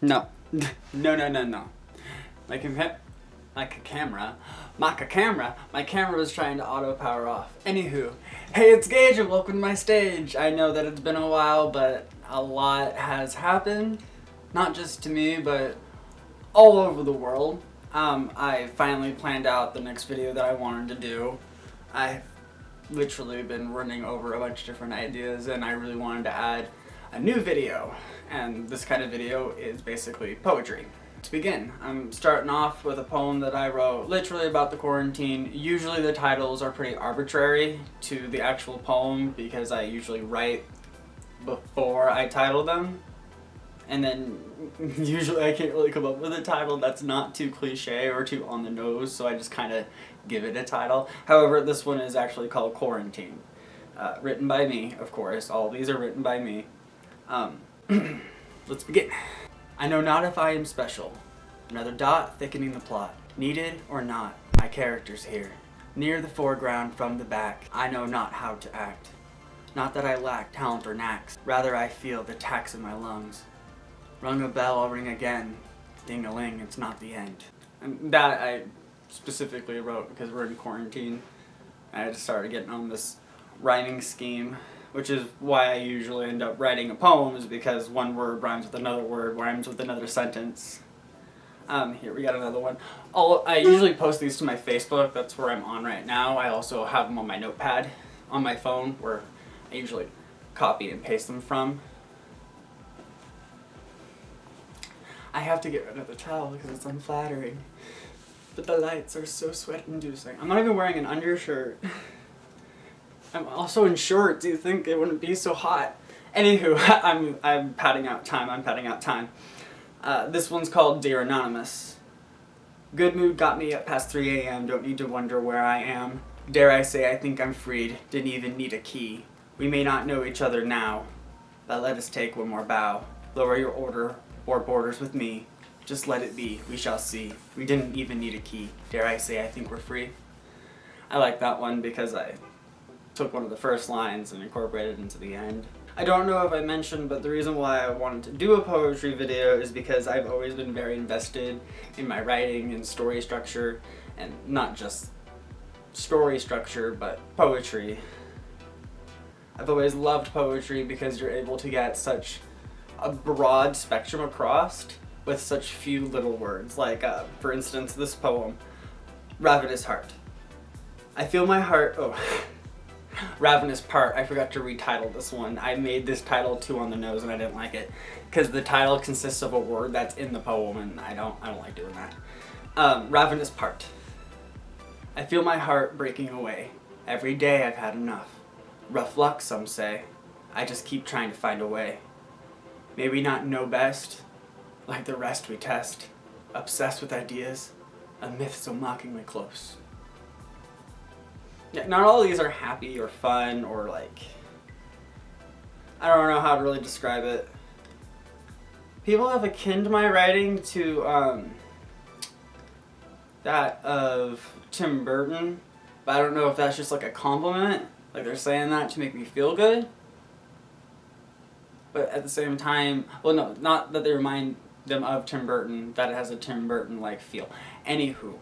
No. No, no, no, no. My camera was trying to auto power off. Anywho, hey, it's Gage and welcome to my stage. I know that it's been a while, but a lot has happened. Not just to me, but all over the world. I finally planned out the next video that I wanted to do. I've literally been running over a bunch of different ideas and I really wanted to add a new video. And this kind of video is basically poetry. To begin, I'm starting off with a poem that I wrote literally about the quarantine. Usually the titles are pretty arbitrary to the actual poem because I usually write before I title them. And then usually I can't really come up with a title that's not too cliche or too on the nose, so I just kind of give it a title. However, this one is actually called Quarantine. Written by me, of course. All these are written by me. Let's begin. I know not if I am special. Another dot thickening the plot. Needed or not, my character's here. Near the foreground from the back, I know not how to act. Not that I lack talent or knacks, rather I feel the tax in my lungs. Rung a bell, I'll ring again. Ding-a-ling, it's not the end. And that I specifically wrote because we're in quarantine. I just started getting on this rhyming scheme, which is why I usually end up writing a poem, is because one word rhymes with another word, rhymes with another sentence. Here we got another one. I usually post these to my Facebook, that's where I'm on right now. I also have them on my notepad on my phone, where I usually copy and paste them from. I have to get rid of the towel because it's unflattering. But the lights are so sweat-inducing. I'm not even wearing an undershirt. I'm also in shorts. You think it wouldn't be so hot. Anywho, I'm padding out time. This one's called Dear Anonymous. Good mood got me up past 3 a.m. Don't need to wonder where I am. Dare I say I think I'm freed. Didn't even need a key. We may not know each other now, but let us take one more bow. Lower your order or borders with me. Just let it be. We shall see. We didn't even need a key. Dare I say I think we're free. I like that one because I took one of the first lines and incorporated it into the end. I don't know if I mentioned, but the reason why I wanted to do a poetry video is because I've always been very invested in my writing and story structure, and not just story structure, but poetry. I've always loved poetry because you're able to get such a broad spectrum across with such few little words. Like, for instance, this poem, Ravenous Heart. I feel my heart, Ravenous Part. I forgot to retitle this one. I made this title too on the nose and I didn't like it because the title consists of a word that's in the poem and I don't like doing that. Ravenous Part. I feel my heart breaking away. Every day I've had enough. Rough luck, some say. I just keep trying to find a way. May we not know best, like the rest we test, obsessed with ideas, a myth so mockingly close. Yeah, not all of these are happy or fun or like, I don't know how to really describe it. People have akin my writing to that of Tim Burton, but I don't know if that's just like a compliment, like they're saying that to make me feel good. But at the same time, well, no, not that they remind them of Tim Burton, that it has a Tim Burton-like feel. Anywho,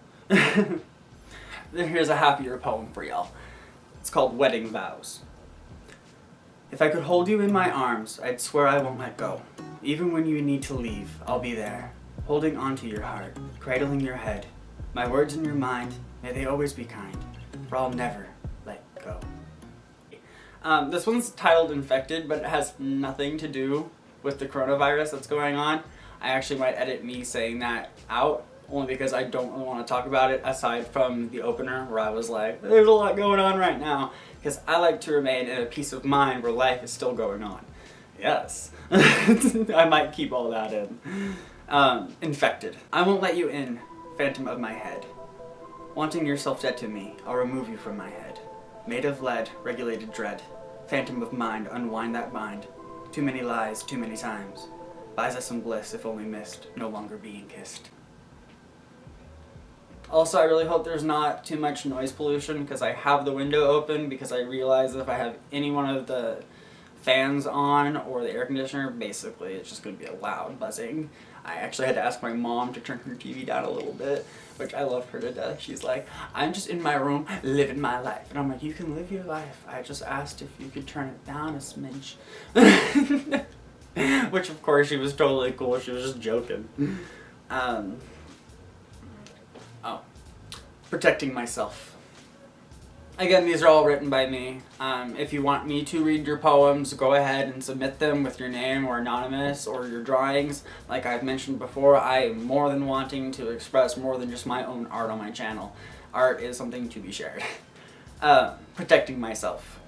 here's a happier poem for y'all. It's called Wedding Vows. If I could hold you in my arms, I'd swear I won't let go. Even when you need to leave, I'll be there, holding onto your heart, cradling your head. My words in your mind, may they always be kind, for I'll never let go. This one's titled Infected, but it has nothing to do with the coronavirus that's going on. I actually might edit me saying that out, only because I don't really want to talk about it aside from the opener where I was like, there's a lot going on right now, because I like to remain in a peace of mind where life is still going on. Yes. I might keep all that in. Infected. I won't let you in, phantom of my head. Wanting yourself dead to me, I'll remove you from my head. Made of lead, regulated dread. Phantom of mind, unwind that bind. Too many lies, too many times. Buys us some bliss, if only missed, no longer being kissed. Also, I really hope there's not too much noise pollution because I have the window open because I realize that if I have any one of the fans on or the air conditioner, basically it's just going to be a loud buzzing. I actually had to ask my mom to turn her TV down a little bit, which I love her to death. She's like, I'm just in my room living my life. And I'm like, you can live your life. I just asked if you could turn it down a smidge. Which of course she was totally cool. She was just joking. Protecting myself. Again, these are all written by me. If you want me to read your poems, go ahead and submit them with your name or anonymous or your drawings. Like I've mentioned before, I am more than wanting to express more than just my own art on my channel. Art is something to be shared. Protecting myself.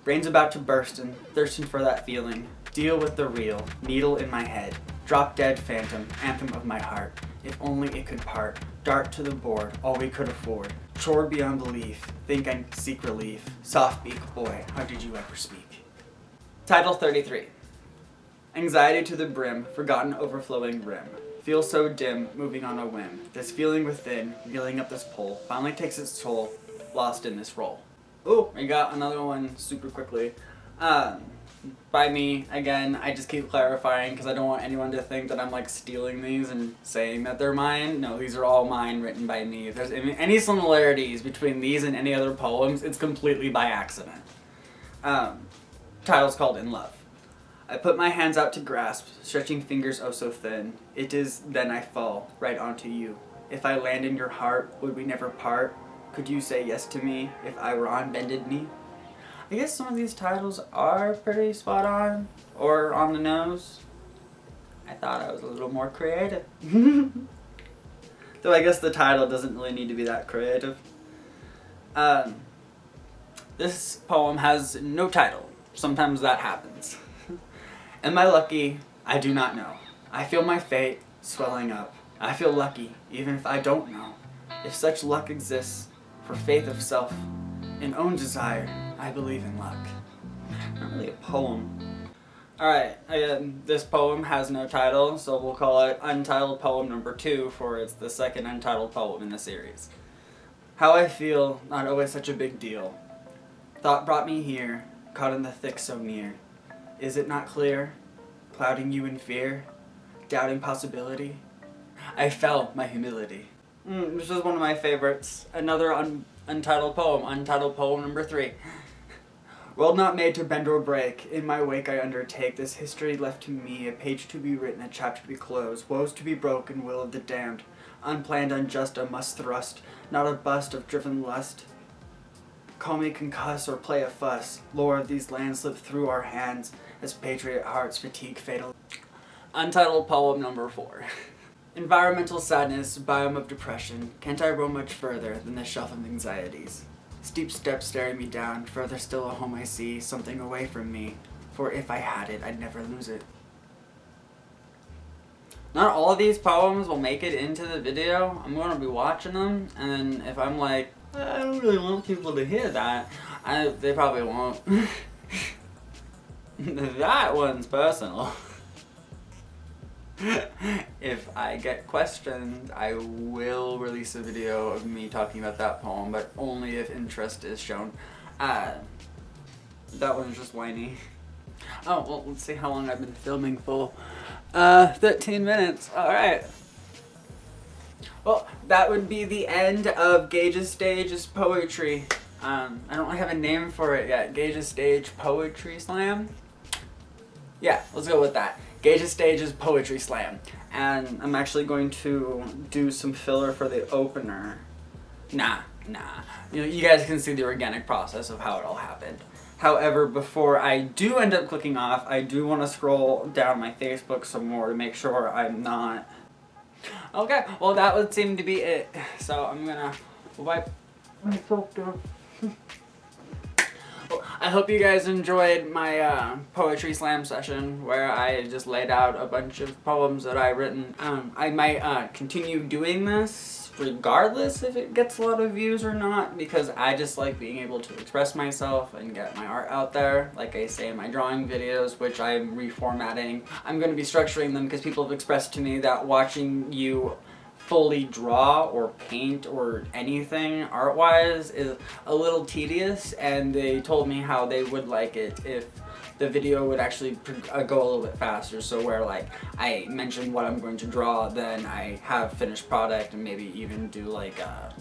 Brain's about to burst and thirsting for that feeling. Deal with the real. Needle in my head. Drop dead phantom. Anthem of my heart. If only it could part. Dart to the board. All we could afford. Chored beyond belief. Think I seek relief. Soft beak boy. How did you ever speak? Title 33. Anxiety to the brim. Forgotten overflowing rim. Feel so dim. Moving on a whim. This feeling within. Reeling up this pole. Finally takes its toll. Lost in this role. Ooh, we got another one super quickly. By me, again, I just keep clarifying because I don't want anyone to think that I'm like stealing these and saying that they're mine. No, these are all mine, written by me. If there's any similarities between these and any other poems, it's completely by accident. Title's called In Love. I put my hands out to grasp, stretching fingers oh so thin. It is then I fall, right onto you. If I land in your heart, would we never part? Could you say yes to me if I were on bended knee? I guess some of these titles are pretty spot on, or on the nose. I thought I was a little more creative. Though I guess the title doesn't really need to be that creative. This poem has no title. Sometimes that happens. Am I lucky? I do not know. I feel my fate swelling up. I feel lucky, even if I don't know. If such luck exists, for faith of self, and own desire, I believe in luck. Not really a poem. Alright, again, this poem has no title, so we'll call it Untitled Poem number 2, for it's the second untitled poem in the series. How I feel, not always such a big deal. Thought brought me here, caught in the thick so near. Is it not clear? Clouding you in fear? Doubting possibility? I fell my humility. This is one of my favorites. Another untitled poem number 3. World not made to bend or break, in my wake I undertake this history left to me, a page to be written, a chapter to be closed, woes to be broken, will of the damned, unplanned, unjust, a must thrust, not a bust of driven lust. Call me concuss or play a fuss, lore of these lands slip through our hands, as patriot hearts fatigue fatal. Untitled poem number 4. Environmental sadness, biome of depression, can't I roam much further than the shelf of anxieties? Steep steps staring me down, further still a home I see, something away from me, for if I had it, I'd never lose it. Not all of these poems will make it into the video. I'm going to be watching them, and then if I'm like, I don't really want people to hear that, they probably won't. That one's personal. If I get questioned, I will release a video of me talking about that poem, but only if interest is shown. That one's just whiny. Oh, well, let's see how long I've been filming for. 13 minutes. Alright. Well, that would be the end of Gage's Stage's poetry. I don't really have a name for it yet. Gage's Stage Poetry Slam? Yeah, let's go with that. Gage's Stage's Poetry Slam. And I'm actually going to do some filler for the opener. Nah. You know, you guys can see the organic process of how it all happened. However, before I do end up clicking off, I do want to scroll down my Facebook some more to make sure I'm not... Okay, well that would seem to be it. So I'm gonna wipe myself down. Well, I hope you guys enjoyed my poetry slam session where I just laid out a bunch of poems that I've written. I might continue doing this regardless if it gets a lot of views or not, because I just like being able to express myself and get my art out there, like I say in my drawing videos, which I'm reformatting. I'm going to be structuring them because people have expressed to me that watching you fully draw or paint or anything art-wise is a little tedious, and they told me how they would like it if the video would actually go a little bit faster. So where like I mention what I'm going to draw, then I have finished product, and maybe even do like a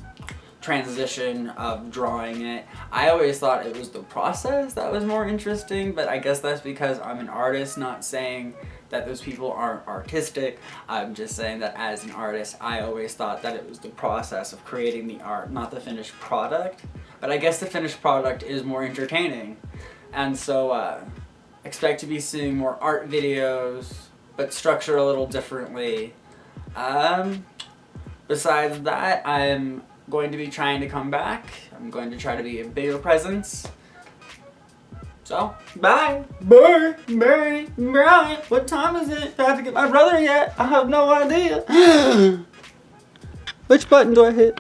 transition of drawing it. I always thought it was the process that was more interesting, but I guess that's because I'm an artist, not saying that those people aren't artistic. I'm just saying that as an artist, I always thought that it was the process of creating the art, not the finished product. But I guess the finished product is more entertaining. And so expect to be seeing more art videos, but structured a little differently. Besides that, I'm going to be trying to come back. I'm going to try to be a bigger presence. So, bye! Bye! Bye! Bye! What time is it? Do I have to get my brother yet? I have no idea. Which button do I hit?